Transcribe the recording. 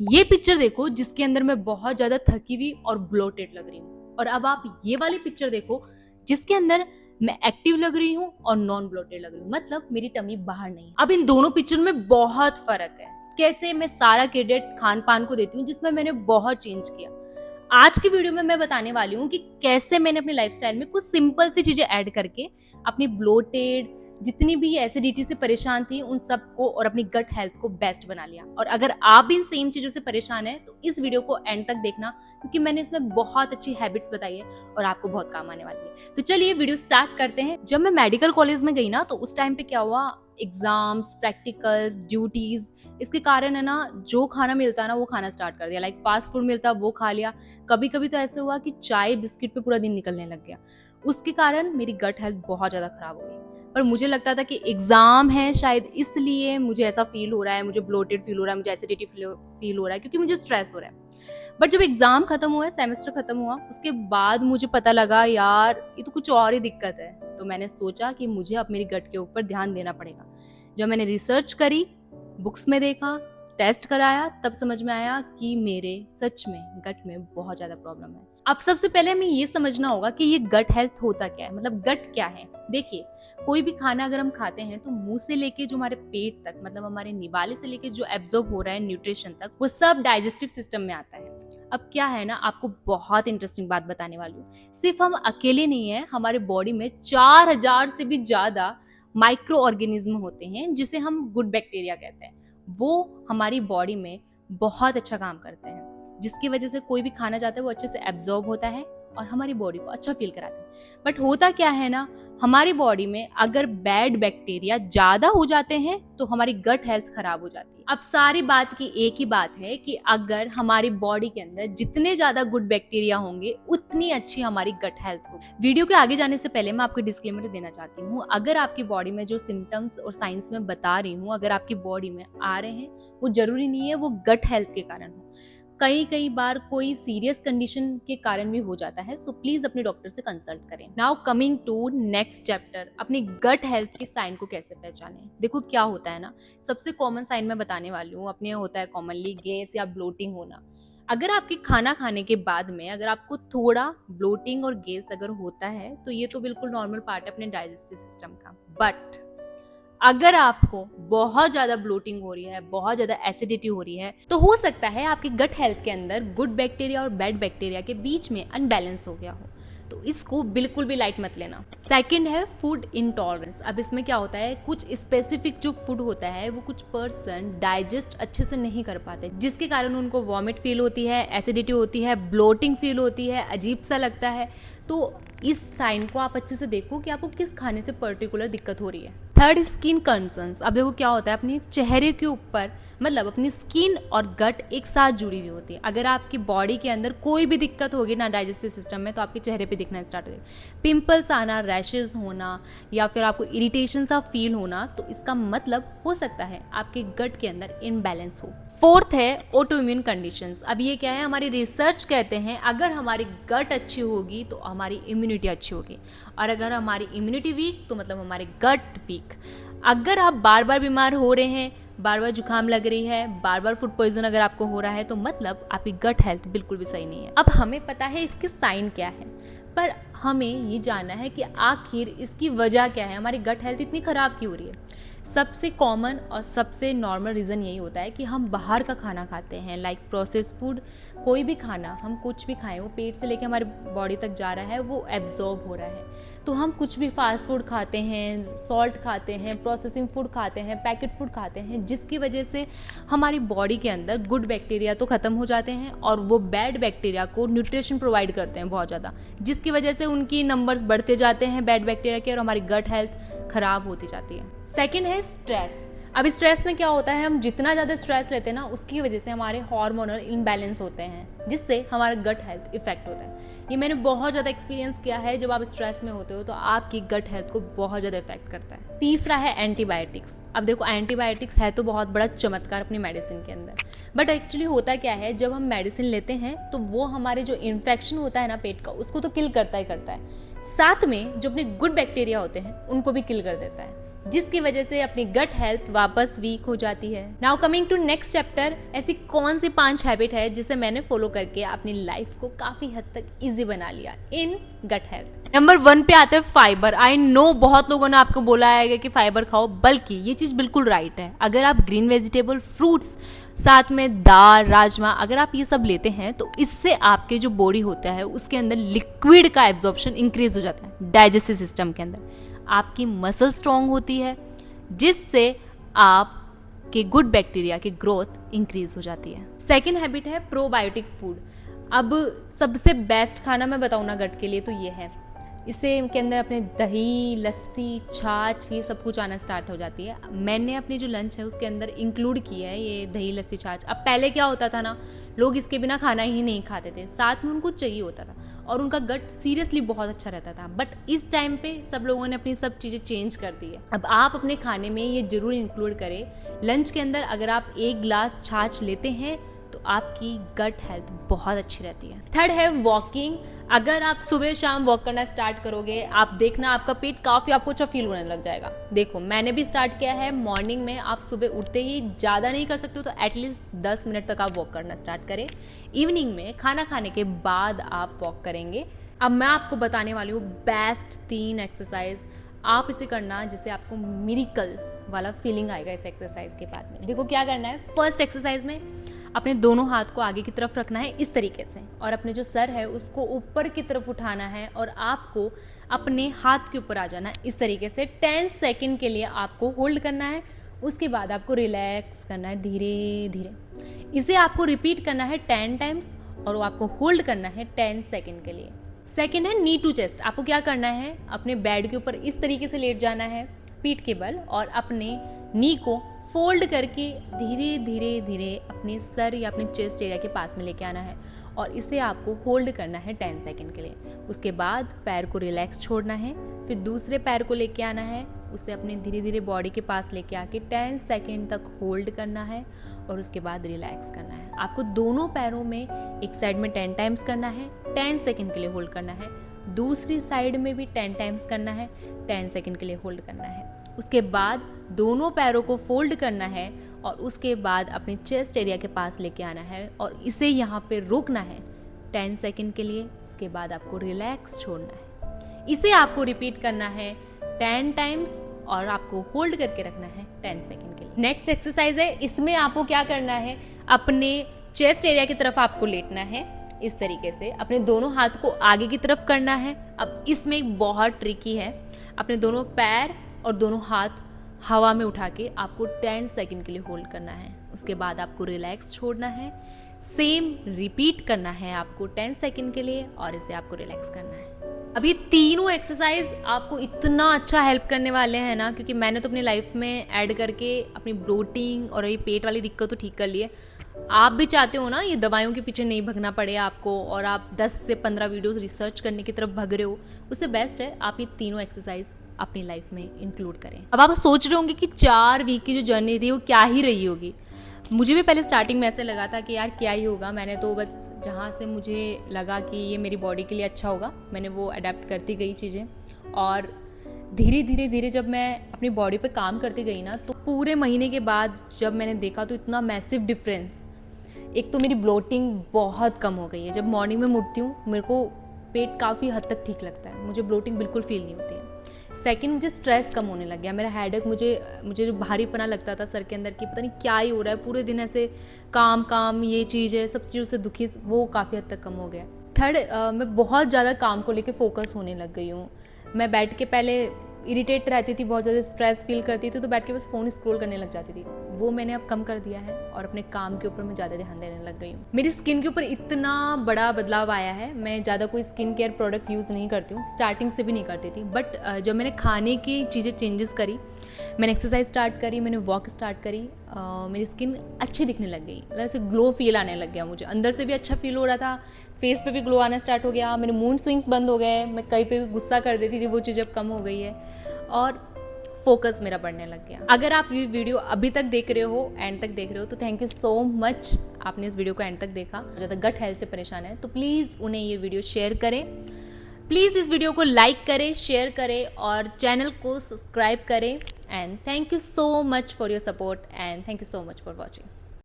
ये पिक्चर देखो जिसके अंदर मैं बहुत ज्यादा थकी हुई और ब्लोटेड लग रही हूँ, और अब आप ये वाली पिक्चर देखो जिसके अंदर मैं एक्टिव लग रही हूँ और नॉन ब्लोटेड लग रही हूँ, मतलब मेरी टमी बाहर नहीं है। अब इन दोनों पिक्चर में बहुत फर्क है। कैसे मैं सारा क्रेडिट खान पान को देती हूँ जिसमें मैंने बहुत चेंज किया। आज की वीडियो में मैं बताने वाली हूँ कि कैसे मैंने अपने लाइफस्टाइल में कुछ सिंपल सी चीजें ऐड करके अपनी ब्लोटेड, जितनी भी एसिडिटी से परेशान थी उन सबको और अपनी गट हेल्थ को बेस्ट बना लिया। और अगर आप भी इन सेम चीजों से परेशान हैं तो इस वीडियो को एंड तक देखना, क्योंकि मैंने इसमें बहुत अच्छी हैबिट्स बताई है और आपको बहुत काम आने वाली है। तो चलिए वीडियो स्टार्ट करते हैं। जब मैं मेडिकल कॉलेज में गई ना तो उस टाइम पे क्या हुआ, एग्जाम्स, प्रैक्टिकल्स, ड्यूटीज, इसके कारण है ना जो खाना मिलता है ना वो खाना स्टार्ट कर दिया। लाइक फास्ट फूड मिलता वो खा लिया। कभी कभी तो ऐसे हुआ कि चाय बिस्किट पे पूरा दिन निकलने लग गया। उसके कारण मेरी गट हेल्थ बहुत ज्यादा खराब हो गई। पर मुझे लगता था कि एग्जाम है शायद इसलिए मुझे ऐसा फील हो रहा है, मुझे ब्लोटेड फील हो रहा है, मुझे एसिडिटी फील हो रहा है, क्योंकि मुझे स्ट्रेस हो रहा है। बट जब एग्जाम खत्म हुआ, सेमेस्टर खत्म हुआ, उसके बाद मुझे पता लगा यार ये तो कुछ और ही दिक्कत है। तो मैंने सोचा कि मुझे अब मेरी गट के ऊपर ध्यान देना पड़ेगा। जब मैंने रिसर्च करी, बुक्स में देखा, टेस्ट कराया, तब समझ में आया कि मेरे सच में गट में बहुत ज्यादा प्रॉब्लम है। अब सबसे पहले हमें ये समझना होगा कि ये गट हेल्थ होता क्या है, मतलब गट क्या है। देखिए, कोई भी खाना अगर हम खाते हैं तो मुंह से लेके जो हमारे पेट तक, मतलब हमारे निवाले से लेके जो एब्जॉर्ब हो रहा है न्यूट्रिशन तक, वो सब डाइजेस्टिव सिस्टम में आता है। अब क्या है ना, आपको बहुत इंटरेस्टिंग बात बताने वाली हूँ। सिर्फ हम अकेले नहीं है, हमारे बॉडी में 4000 से भी ज्यादा माइक्रो ऑर्गेनिज्म होते हैं जिसे हम गुड बैक्टीरिया कहते हैं। वो हमारी बॉडी में बहुत अच्छा काम करते हैं, जिसकी वजह से कोई भी खाना जाता है वो अच्छे से एब्जॉर्ब होता है और हमारी बॉडी को अच्छा फील कराते हैं। बट होता क्या है ना, हमारी बॉडी में अगर बैड बैक्टीरिया ज्यादा हो जाते हैं तो हमारी गट हेल्थ खराब हो जाती है। अब सारी बात की एक ही बात है कि अगर हमारी बॉडी के अंदर जितने ज्यादा गुड बैक्टीरिया होंगे उतनी अच्छी हमारी गट हेल्थ होगी। वीडियो के आगे जाने से पहले मैं आपको डिस्क्लेमर देना चाहती हूँ, अगर आपकी बॉडी में जो सिम्टम्स और साइंस में बता रही हूँ अगर आपकी बॉडी में आ रहे हैं, वो जरूरी नहीं है वो गट हेल्थ के कारण हो। कई बार कोई सीरियस कंडीशन के कारण भी हो जाता है। सो प्लीज अपने डॉक्टर से कंसल्ट करें। Now coming to next chapter, अपनी गट हेल्थ के साइन को कैसे पहचानें। देखो क्या होता है ना, सबसे कॉमन साइन मैं बताने वाली हूँ। अपने होता है कॉमनली गैस या ब्लोटिंग होना। अगर आपके खाना खाने के बाद में अगर आपको थोड़ा ब्लोटिंग और गैस अगर होता है तो ये तो बिल्कुल नॉर्मल पार्ट है अपने डाइजेस्टिव सिस्टम का। बट अगर आपको बहुत ज्यादा ब्लोटिंग हो रही है, बहुत ज्यादा एसिडिटी हो रही है, तो हो सकता है आपकी गट हेल्थ के अंदर गुड बैक्टीरिया और बैड बैक्टीरिया के बीच में अनबैलेंस हो गया हो। तो इसको बिल्कुल भी लाइट मत लेना। सेकंड है फूड इंटॉलरेंस। अब इसमें क्या होता है, कुछ स्पेसिफिक जो फूड होता है वो कुछ पर्सन डाइजेस्ट अच्छे से नहीं कर पाते, जिसके कारण उनको वॉमिट फील होती है, एसिडिटी होती है, ब्लोटिंग फील होती है, अजीब सा लगता है। तो इस साइन को आप अच्छे से देखो कि आपको किस खाने से पर्टिकुलर दिक्कत हो रही है। Third, skin concerns. अब देखो क्या होता है, अपने चेहरे के ऊपर, मतलब अपनी स्किन और गट एक साथ जुड़ी हुई होती है। अगर आपकी बॉडी के अंदर कोई भी दिक्कत होगी ना डाइजेस्टिव सिस्टम में, तो आपके चेहरे पे दिखना स्टार्ट हो जाएगा। पिंपल्स आना, रैशेज होना, या फिर आपको इरिटेशन सा फील होना, तो इसका मतलब हो सकता है आपके गट के अंदर इनबैलेंस हो। फोर्थ है ऑटो इम्यून कंडीशंस। अब ये क्या है, हमारी रिसर्च कहते हैं अगर हमारी गट अच्छी होगी तो हमारी इम्यूनिटी अच्छी होगी, और अगर हमारी इम्यूनिटी वीक तो मतलब हमारे गट वीक। अगर आप बार बार बीमार हो रहे हैं, बार बार जुकाम लग रही है, बार बार फूड पॉइजन अगर आपको हो रहा है, तो मतलब आपकी गट हेल्थ बिल्कुल भी सही नहीं है। अब हमें पता है इसके साइन क्या है, पर हमें ये जानना है कि आखिर इसकी वजह क्या है, हमारी गट हेल्थ इतनी खराब क्यों हो रही है। सबसे कॉमन और सबसे नॉर्मल रीज़न यही होता है कि हम बाहर का खाना खाते हैं, लाइक प्रोसेस फूड। कोई भी खाना हम कुछ भी खाएं वो पेट से लेके हमारे बॉडी तक जा रहा है, वो एब्जॉर्ब हो रहा है। तो हम कुछ भी फास्ट फूड खाते हैं, सॉल्ट खाते हैं, प्रोसेसिंग फूड खाते हैं, पैकेट फूड खाते हैं, जिसकी वजह से हमारी बॉडी के अंदर गुड बैक्टीरिया तो ख़त्म हो जाते हैं और वो बैड बैक्टीरिया को न्यूट्रिशन प्रोवाइड करते हैं बहुत ज़्यादा, जिसकी वजह से उनकी नंबर्स बढ़ते जाते हैं बैड बैक्टीरिया के, और हमारी गट हेल्थ खराब होती जाती है। सेकेंड है स्ट्रेस। अब स्ट्रेस में क्या होता है, हम जितना ज़्यादा स्ट्रेस लेते हैं ना उसकी वजह से हमारे हार्मोनल इम्बैलेंस होते हैं, जिससे हमारा गट हेल्थ इफेक्ट होता है। ये मैंने बहुत ज़्यादा एक्सपीरियंस किया है। जब आप स्ट्रेस में होते हो तो आपकी गट हेल्थ को बहुत ज़्यादा इफेक्ट करता है। तीसरा है एंटीबायोटिक्स। अब देखो, एंटीबायोटिक्स है तो बहुत बड़ा चमत्कार अपनी मेडिसिन के अंदर, बट एक्चुअली होता क्या है, जब हम मेडिसिन लेते हैं तो वो हमारे जो इन्फेक्शन होता है ना पेट का, उसको तो किल करता ही करता है, साथ में जो अपने गुड बैक्टीरिया होते हैं उनको भी किल कर देता है। जिसकी वजह से अपनी गट हेल्थ वापस वीक हो जाती है। Now coming to next chapter, ऐसी कौन सी 5 हैबिट है जिसे मैंने फॉलो करके अपनी लाइफ को काफी हद तक इजी बना लिया इन गट हेल्थ। नंबर 1 पे आता है फाइबर। आई नो बहुत लोगों ने आपको बोला है कि फाइबर खाओ, बल्कि ये चीज बिल्कुल राइट है। अगर आप ग्रीन वेजिटेबल, फ्रूट्स, साथ में दाल, राजमा, अगर आप ये सब लेते हैं तो इससे आपके जो बॉडी होता है उसके अंदर लिक्विड का एब्जॉर्प्शन इंक्रीज हो जाता है डाइजेस्टिव सिस्टम के अंदर। आपकी मसल स्ट्रांग होती है जिससे आपके गुड बैक्टीरिया की ग्रोथ इंक्रीज हो जाती है। सेकेंड हैबिट है प्रोबायोटिक फूड। अब सबसे बेस्ट खाना मैं बताऊँ ना गट के लिए तो ये है। इससे के अंदर अपने दही, लस्सी, छाछ, ये सब कुछ आना स्टार्ट हो जाती है। मैंने अपनी जो लंच है उसके अंदर इंक्लूड किया है ये दही, लस्सी, छाछ। अब पहले क्या होता था ना, लोग इसके बिना खाना ही नहीं खाते थे, साथ में उनको चाहिए होता था और उनका गट सीरियसली बहुत अच्छा रहता था। बट इस टाइम पे सब लोगों ने अपनी सब चीज़ें चेंज कर दी है। अब आप अपने खाने में ये जरूर इंक्लूड करें। लंच के अंदर अगर आप 1 ग्लास छाछ लेते हैं तो आपकी गट हेल्थ बहुत अच्छी रहती है। थर्ड है वॉकिंग। अगर आप सुबह शाम वॉक करना स्टार्ट करोगे, आप देखना आपका पेट काफ़ी आपको अच्छा फील होने लग जाएगा। देखो मैंने भी स्टार्ट किया है। मॉर्निंग में आप सुबह उठते ही, ज़्यादा नहीं कर सकते हो तो एटलीस्ट 10 मिनट तक आप वॉक करना स्टार्ट करें। इवनिंग में खाना खाने के बाद आप वॉक करेंगे। अब मैं आपको बताने वाली हूँ बेस्ट 3 एक्सरसाइज। आप इसे करना जिससे आपको मिरेकल वाला फीलिंग आएगा इस एक्सरसाइज के बाद में। देखो क्या करना है। फर्स्ट एक्सरसाइज में अपने दोनों हाथ को आगे की तरफ रखना है इस तरीके से, और अपने जो सर है उसको ऊपर की तरफ उठाना है और आपको अपने हाथ के ऊपर आ जाना है इस तरीके से। 10 सेकंड के लिए आपको होल्ड करना है। उसके बाद आपको रिलैक्स करना है धीरे धीरे। इसे आपको रिपीट करना है 10 टाइम्स और आपको होल्ड करना है 10 सेकंड के लिए। सेकंड है नी टू चेस्ट। आपको क्या करना है, अपने बेड के ऊपर इस तरीके से लेट जाना है पीठ के बल, और अपने नी को फोल्ड करके धीरे धीरे धीरे अपने सर या अपने चेस्ट एरिया के पास में लेके आना है और इसे आपको होल्ड करना है 10 सेकंड के लिए। उसके बाद पैर को रिलैक्स छोड़ना है, फिर दूसरे पैर को लेके आना है, उसे अपने धीरे धीरे बॉडी के पास लेके आके 10 सेकंड तक होल्ड करना है और उसके बाद रिलैक्स करना है। आपको दोनों पैरों में एक साइड में 10 टाइम्स करना है, 10 सेकंड के लिए होल्ड करना है। दूसरी साइड में भी 10 टाइम्स करना है, 10 सेकंड के लिए होल्ड करना है। उसके बाद दोनों पैरों को फोल्ड करना है और उसके बाद अपने चेस्ट एरिया के पास लेके आना है और इसे यहाँ पे रोकना है 10 सेकंड के लिए। उसके बाद आपको रिलैक्स छोड़ना है। इसे आपको रिपीट करना है 10 टाइम्स और आपको होल्ड करके रखना है 10 सेकंड के लिए। नेक्स्ट एक्सरसाइज है, इसमें आपको क्या करना है, अपने चेस्ट एरिया की तरफ आपको लेटना है इस तरीके से। अपने दोनों हाथ को आगे की तरफ करना है। अब इसमें एक बहुत ट्रिकी है, अपने दोनों पैर और दोनों हाथ हवा में उठा के आपको 10 सेकंड के लिए होल्ड करना है। उसके बाद आपको रिलैक्स छोड़ना है। सेम रिपीट करना है आपको 10 सेकंड के लिए और इसे आपको रिलैक्स करना है। अब ये तीनों एक्सरसाइज आपको इतना अच्छा हेल्प करने वाले हैं ना, क्योंकि मैंने तो अपनी लाइफ में ऐड करके अपनी ब्लोटिंग और ये पेट वाली दिक्कत तो ठीक कर ली है। आप भी चाहते हो ना ये दवाइयों के पीछे नहीं भगना पड़े आपको और आप 10 से 15 वीडियोस रिसर्च करने की तरफ भग रहे हो, उससे बेस्ट है आप ये तीनों एक्सरसाइज अपनी लाइफ में इंक्लूड करें। अब आप सोच रहे होंगे कि 4 वीक की जो जर्नी थी वो क्या ही रही होगी। मुझे भी पहले स्टार्टिंग में ऐसे लगा था कि यार क्या ही होगा। मैंने तो बस जहाँ से मुझे लगा कि ये मेरी बॉडी के लिए अच्छा होगा मैंने वो अडेप्ट करती गई चीज़ें, और धीरे धीरे धीरे जब मैं अपनी बॉडी पे काम करती गई ना, तो पूरे महीने के बाद जब मैंने देखा तो इतना मैसिव डिफरेंस। एक तो मेरी ब्लोटिंग बहुत कम हो गई है। जब मॉर्निंग में उठती हूँ मेरे को पेट काफ़ी हद तक ठीक लगता है, मुझे ब्लोटिंग बिल्कुल फील नहीं होती है। सेकंड, मुझे स्ट्रेस कम होने लग गया। मेरा हेडेक, मुझे जो भारीपना लगता था सर के अंदर कि पता नहीं क्या ही हो रहा है, पूरे दिन ऐसे काम ये चीज़ है, सब चीज़ों से दुखी, वो काफ़ी हद तक कम हो गया। थर्ड, मैं बहुत ज़्यादा काम को लेके फोकस होने लग गई हूँ। मैं बैठ के पहले इरिटेट रहती थी, बहुत ज़्यादा स्ट्रेस फील करती थी तो बैठ के बस फ़ोन स्क्रॉल करने लग जाती थी। वो मैंने अब कम कर दिया है और अपने काम के ऊपर मैं ज़्यादा ध्यान देने लग गई हूँ। मेरी स्किन के ऊपर इतना बड़ा बदलाव आया है। मैं ज़्यादा कोई स्किन केयर प्रोडक्ट यूज़ नहीं करती हूँ, स्टार्टिंग से भी नहीं करती थी। बट जब मैंने खाने की चीज़ें चेंजेस करी, मैंने एक्सरसाइज स्टार्ट करी, मैंने वॉक स्टार्ट करी, मेरी स्किन अच्छी दिखने लग गई। मतलब ऐसे ग्लो फील आने लग गया, मुझे अंदर से भी अच्छा फील हो रहा था, फेस पे भी ग्लो आना स्टार्ट हो गया। मेरे मूड स्विंग्स बंद हो गए, मैं कहीं पे भी गुस्सा कर देती थी, वो चीज़ अब कम हो गई है और फोकस मेरा बढ़ने लग गया। अगर आप ये वीडियो अभी तक देख रहे हो, एंड तक देख रहे हो, तो थैंक यू सो मच, आपने इस वीडियो को एंड तक देखा। ज़्यादा गट हेल्थ से परेशान है तो प्लीज़ उन्हें ये वीडियो शेयर करें। प्लीज़ इस वीडियो को लाइक करें, शेयर करें और चैनल को सब्सक्राइब करें And thank you so much for your support and thank you so much for watching.